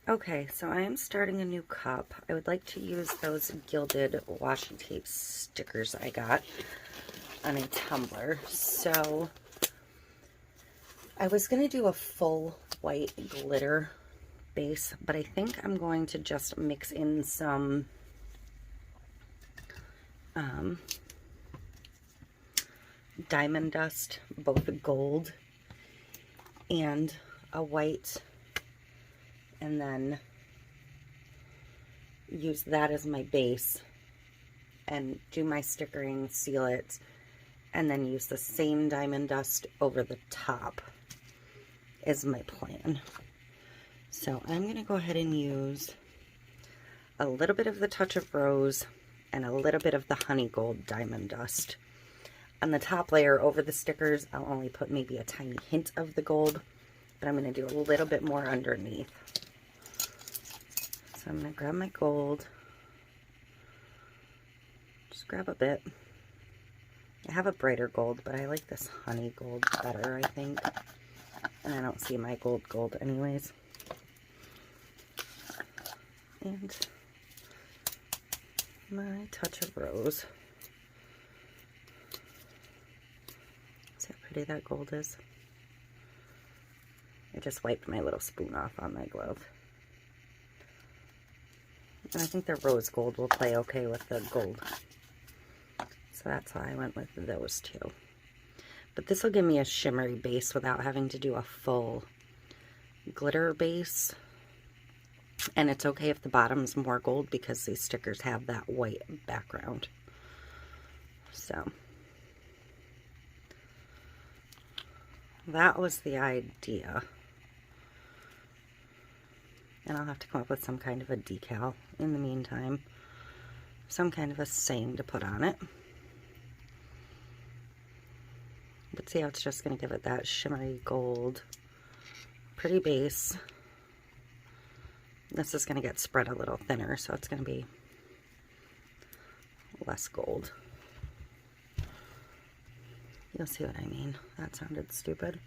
Okay, so I am starting a new cup. I would like to use those gilded washi tape stickers I got on a tumbler. So I was going to do a full white glitter base, but I think I'm going to just mix in some diamond dust, both gold and a white, and then use that as my base and do my stickering, seal it, and then use the same diamond dust over the top is my plan. So I'm going to go ahead and use a little bit of the Touch of Rose and a little bit of the Honey Gold diamond dust. On the top layer over the stickers, I'll only put maybe a tiny hint of the gold, but I'm going to do a little bit more underneath. So I'm going to grab my gold, just grab a bit. I have a brighter gold, but I like this honey gold better, I think. And I don't see my gold anyways. And my Touch of Rose. See how pretty that gold is? I just wiped my little spoon off on my glove. And I think the rose gold will play okay with the gold. So that's why I went with those two. But this will give me a shimmery base without having to do a full glitter base. And it's okay if the bottom's more gold because these stickers have that white background. So that was the idea. And I'll have to come up with some kind of a decal in the meantime. Some kind of a saying to put on it. But see how it's just going to give it that shimmery gold. Pretty base. This is going to get spread a little thinner, so it's going to be less gold. You'll see what I mean. That sounded stupid.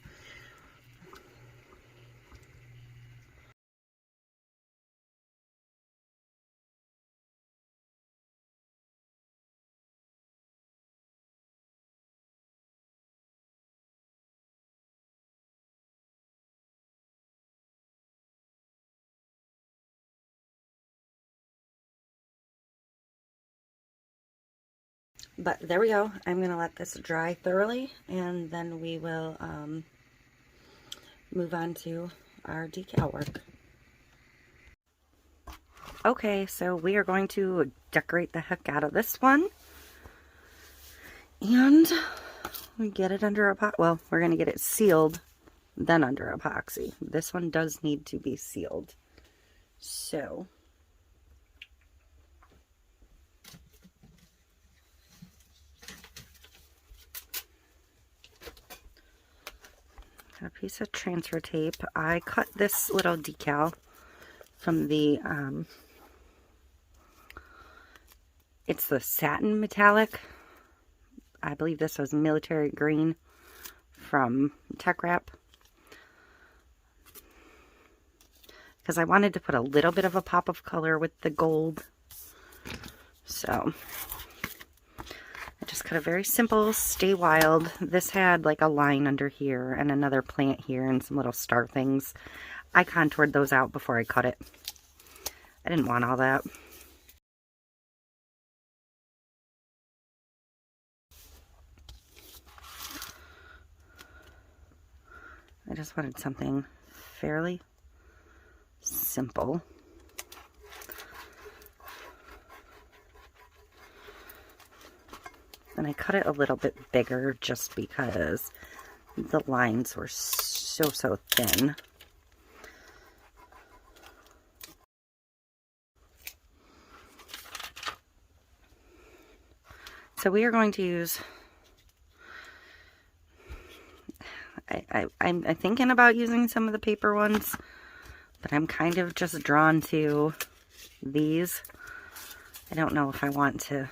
But there we go. I'm going to let this dry thoroughly, and then we will move on to our decal work. Okay, so we are going to decorate the heck out of this one. And we get it under epoxy. Well, we're going to get it sealed, then under epoxy. This one does need to be sealed. So a piece of transfer tape. I cut this little decal from the, it's the satin metallic. I believe this was military green from Tech Wrap. Because I wanted to put a little bit of a pop of color with the gold. So I just cut a very simple Stay Wild. This had like a line under here and another plant here and some little star things. I contoured those out before I cut it. I didn't want all that. I just wanted something fairly simple. And I cut it a little bit bigger just because the lines were so thin. So we are going to use, I'm thinking about using some of the paper ones, but I'm kind of just drawn to these. I don't know if I want to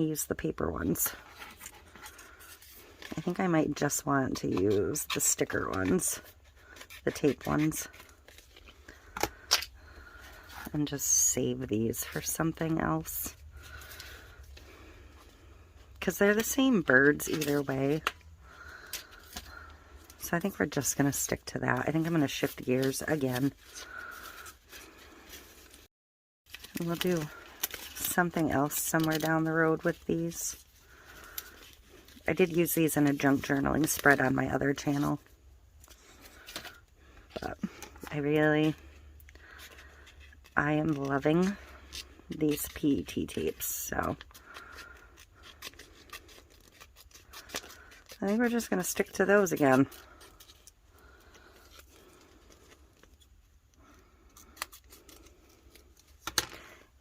use the paper ones. I think I might just want to use the sticker ones the tape ones, and just save these for something else. Because they're the same birds either way. So I think we're just going to stick to that. I think I'm going to shift gears again. And we'll do something else somewhere down the road with these. I did use these in a junk journaling spread on my other channel. But I am loving these PET tapes, so I think we're just going to stick to those again.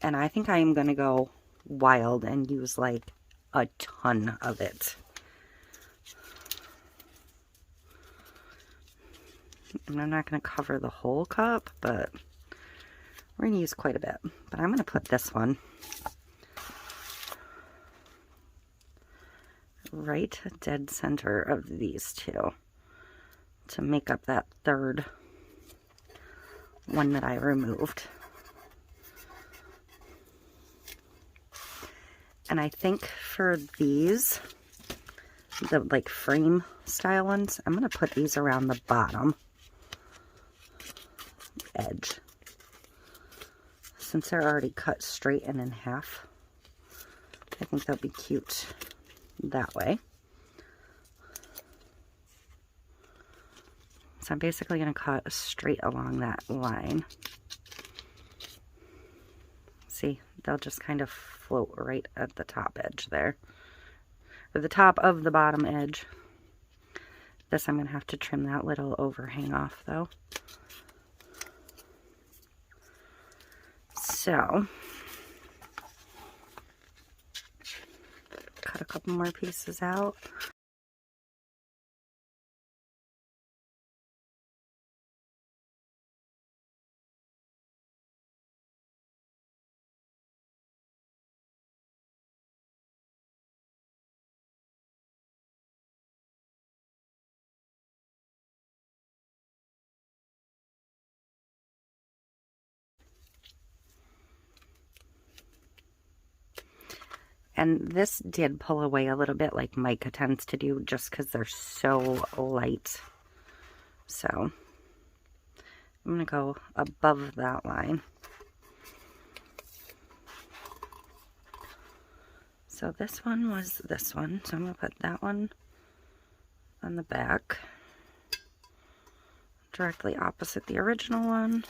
And I think I am going to go wild and use like a ton of it. And I'm not going to cover the whole cup, but we're going to use quite a bit. But I'm going to put this one right dead center of these two to make up that third one that I removed. And I think for these, the like frame style ones, I'm going to put these around the bottom edge. Since they're already cut straight and in half, I think they'll be cute that way. So I'm basically going to cut straight along that line. See, they'll just kind of float right at the top edge there. Or the top of the bottom edge. This I'm going to have to trim that little overhang off though. So, cut a couple more pieces out. And this did pull away a little bit like mica tends to do just because they're so light. So I'm going to go above that line. So this one was this one. So I'm going to put that one on the back, directly opposite the original one.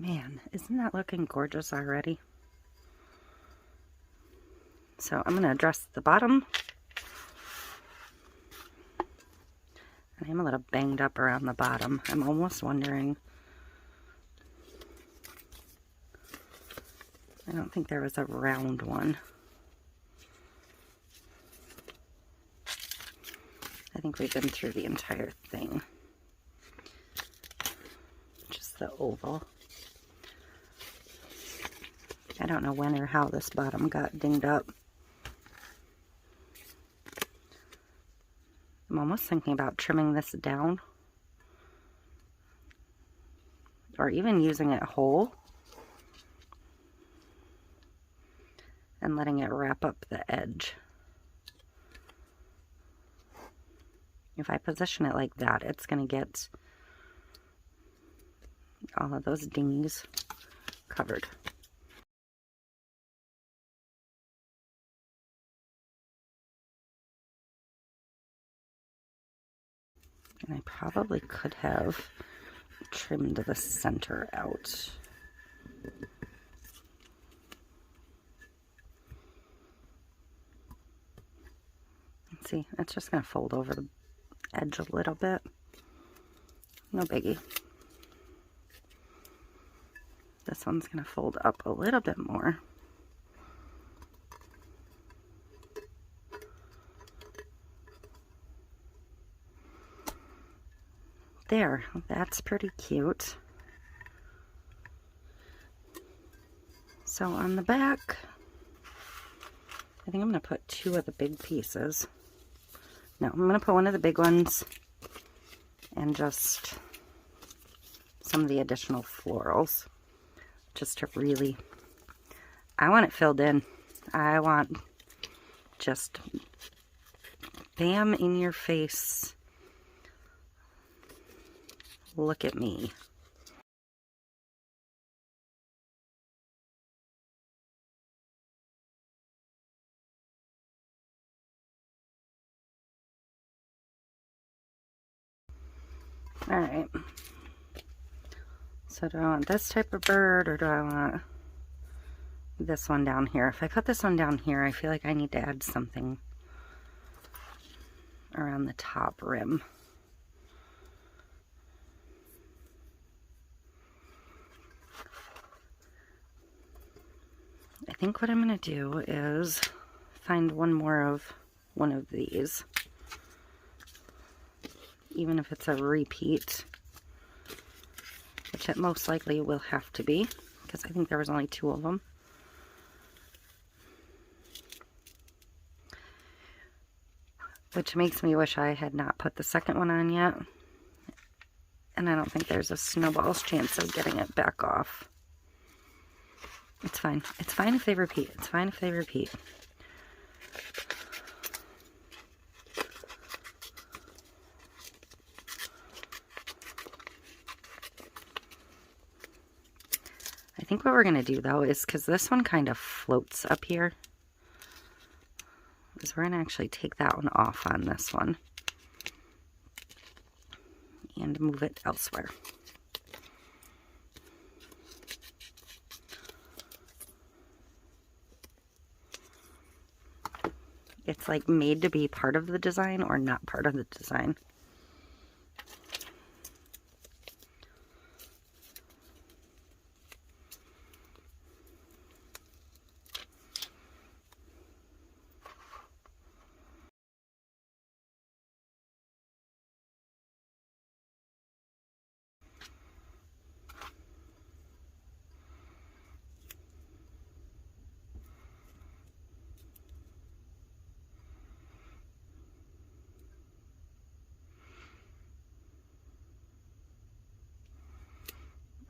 Man, isn't that looking gorgeous already? So I'm going to address the bottom. And I'm a little banged up around the bottom. I'm almost wondering. I don't think there was a round one. I think we've been through the entire thing. Just the oval. I don't know when or how this bottom got dinged up. I'm almost thinking about trimming this down. Or even using it whole. And letting it wrap up the edge. If I position it like that, it's going to get all of those dingies covered. And I probably could have trimmed the center out. See, it's just going to fold over the edge a little bit. No biggie. This one's going to fold up a little bit more. There, that's pretty cute. So on the back, I think I'm going to put 2 of the big pieces. No, I'm going to put one of the big ones and just some of the additional florals. Just to really, I want it filled in. I want just bam in your face. Look at me. All right. So do I want this type of bird or do I want this one down here? If I put this one down here, I feel like I need to add something around the top rim. I think what I'm going to do is find one of these. Even if it's a repeat, which it most likely will have to be, because I think there was only 2 of them. Which makes me wish I had not put the second one on yet. And I don't think there's a snowball's chance of getting it back off. It's fine. It's fine if they repeat. It's fine if they repeat. I think what we're going to do, though, is because this one kind of floats up here, is we're going to actually take that one off on this one and move it elsewhere. It's like made to be part of the design or not part of the design.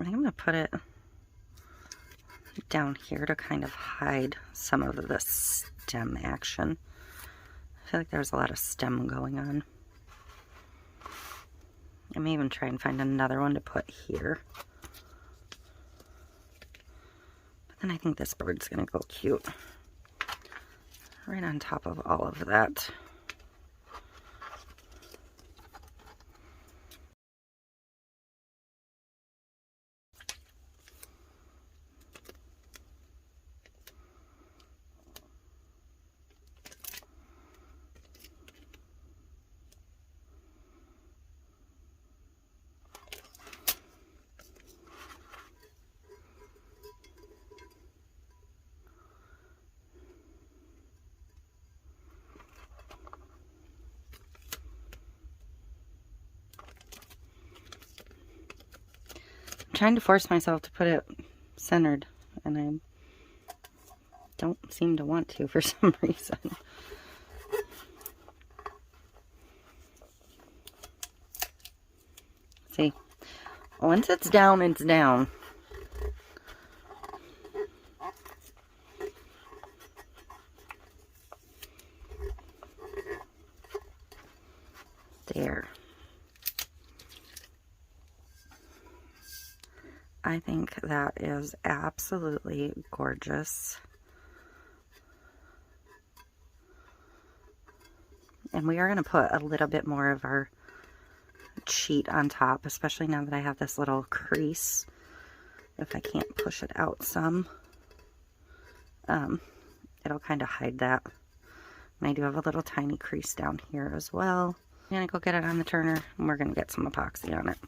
I think I'm going to put it down here to kind of hide some of the stem action. I feel like there's a lot of stem going on. I may even try and find another one to put here. But then I think this bird's going to go cute right on top of all of that. Trying to force myself to put it centered, and I don't seem to want to for some reason. See, once it's down, it's down. There. I think that is absolutely gorgeous. And we are going to put a little bit more of our sheet on top, especially now that I have this little crease. If I can't push it out some, it'll kind of hide that. And I do have a little tiny crease down here as well. I'm going to go get it on the turner, and we're going to get some epoxy on it.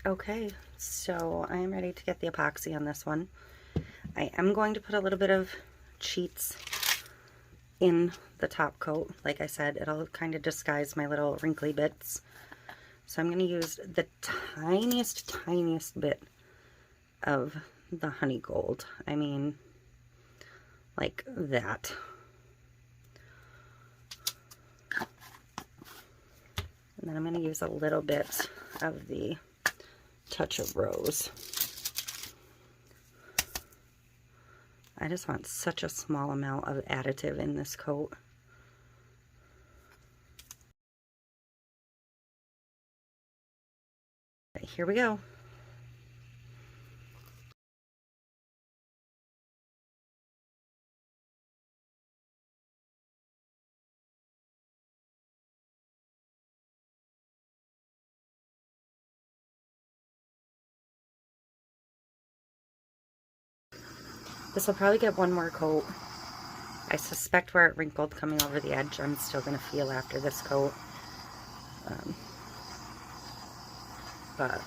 Okay, so I am ready to get the epoxy on this one. I am going to put a little bit of cheats in the top coat. Like I said, it'll kind of disguise my little wrinkly bits. So I'm going to use the tiniest bit of the honey gold. I mean, like that. And then I'm going to use a little bit of the touch of rose. I just want such a small amount of additive in this coat. Right, here we go. This will probably get one more coat. I suspect where it wrinkled coming over the edge, I'm still going to feel after this coat. But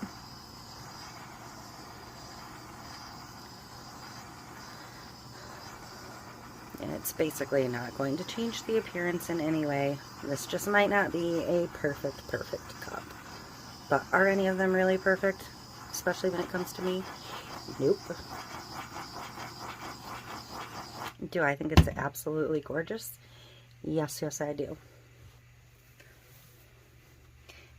it's basically not going to change the appearance in any way. This just might not be a perfect cup. But are any of them really perfect? Especially when it comes to me? Nope. Do I think it's absolutely gorgeous? Yes, yes I do.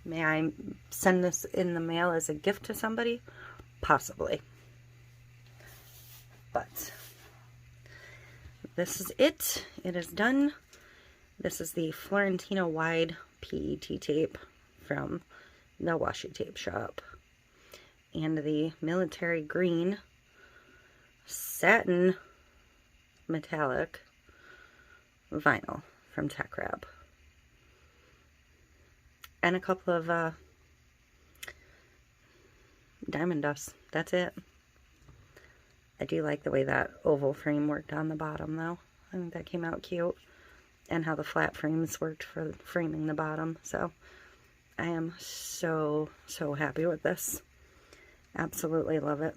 May I send this in the mail as a gift to somebody? Possibly. But this is it. It is done. This is the Florentino wide PET tape from the Washi tape shop. And the military green satin metallic vinyl from Tech Wrap. And a couple of diamond dust. That's it. I do like the way that oval frame worked on the bottom though. I think that came out cute. And how the flat frames worked for framing the bottom. So I am so happy with this. Absolutely love it.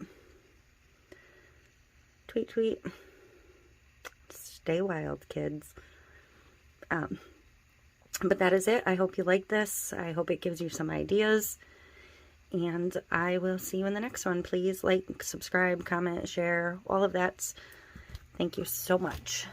Tweet, tweet. Stay wild, kids. But that is it. I hope you like this. I hope it gives you some ideas. And I will see you in the next one. Please like, subscribe, comment, share, all of that. Thank you so much.